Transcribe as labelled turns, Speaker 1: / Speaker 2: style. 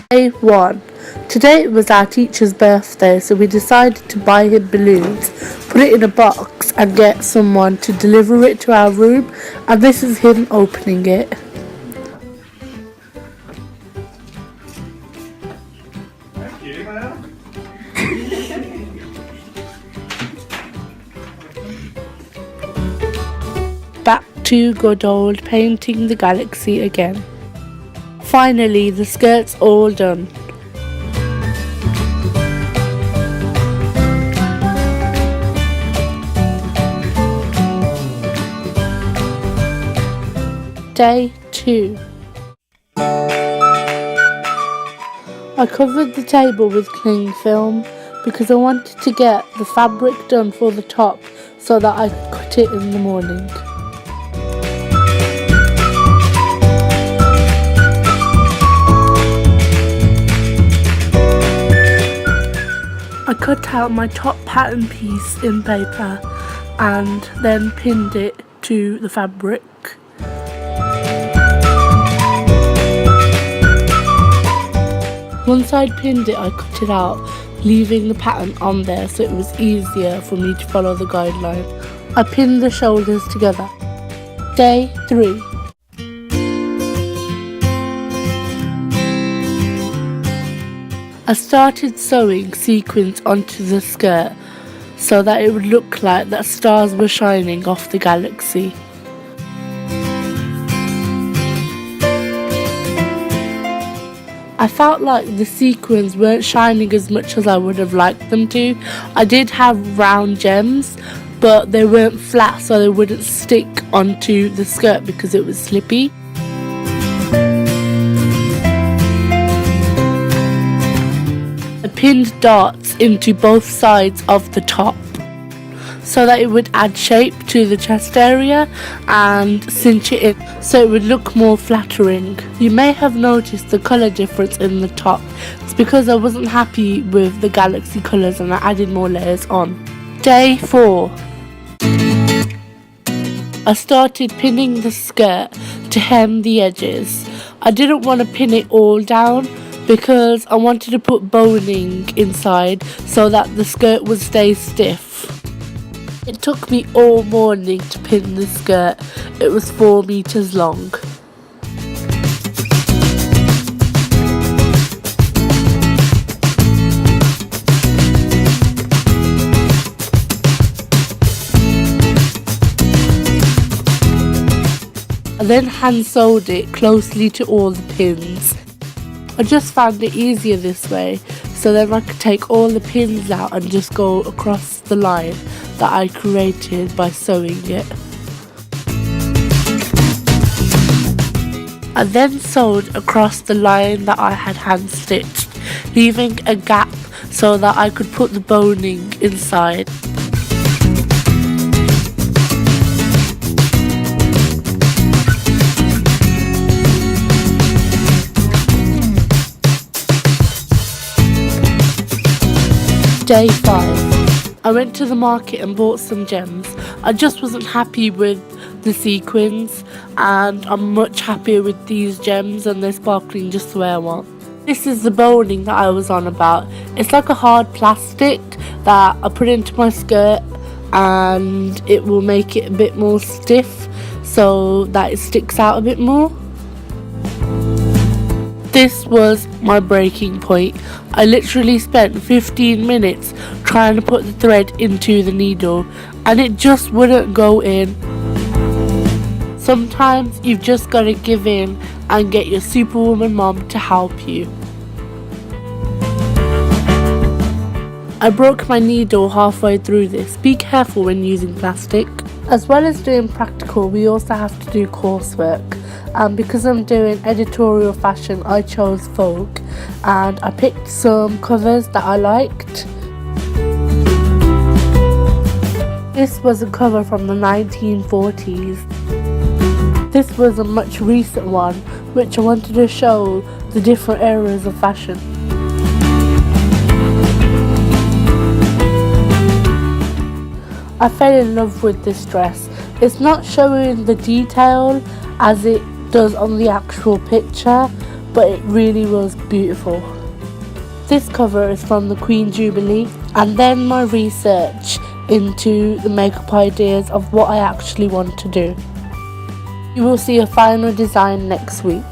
Speaker 1: Day 1. Today it was our teacher's birthday, so we decided to buy him balloons, put it in a box and get someone to deliver it to our room, and this is him opening it.
Speaker 2: Thank you.
Speaker 1: Back to good old painting the galaxy again. Finally, the skirt's all done. Day 2. I covered the table with cling film because I wanted to get the fabric done for the top so that I could cut it in the morning. I cut out my top pattern piece in paper and then pinned it to the fabric. Once I'd pinned it, I cut it out, leaving the pattern on there so it was easier for me to follow the guideline. I pinned the shoulders together. Day 3. I started sewing sequins onto the skirt so that it would look like that stars were shining off the galaxy. I felt like the sequins weren't shining as much as I would have liked them to. I did have round gems, but they weren't flat so they wouldn't stick onto the skirt because it was slippy. I pinned darts into both sides of the top so that it would add shape to the chest area and cinch it in so it would look more flattering. You may have noticed the colour difference in the top. It's because I wasn't happy with the galaxy colours and I added more layers on. Day 4. I started pinning the skirt to hem the edges. I didn't want to pin it all down because I wanted to put boning inside so that the skirt would stay stiff. It took me all morning to pin the skirt. It was 4 meters long. I then hand sewed it closely to all the pins. I just found it easier this way, so then I could take all the pins out and just go across the line that I created by sewing it. I then sewed across the line that I had hand stitched, leaving a gap so that I could put the boning inside. Day 5. I went to the market and bought some gems. I just wasn't happy with the sequins and I'm much happier with these gems and they're sparkling just the way I want. This is the boning that I was on about. It's like a hard plastic that I put into my skirt and it will make it a bit more stiff so that it sticks out a bit more. This was my breaking point. I literally spent 15 minutes trying to put the thread into the needle and it just wouldn't go in. Sometimes you've just got to give in and get your superwoman mom to help you. I broke my needle halfway through this. Be careful when using plastic. As well as doing practical, we also have to do coursework. Because I'm doing editorial fashion, I chose Vogue and I picked some covers that I liked. This was a cover from the 1940s. This was a much recent one, which I wanted to show the different eras of fashion. I fell in love with this dress. It's not showing the detail as it does on the actual picture, but it really was beautiful. This cover is from the Queen Jubilee, and then my research into the makeup ideas of what I actually want to do. You will see a final design next week.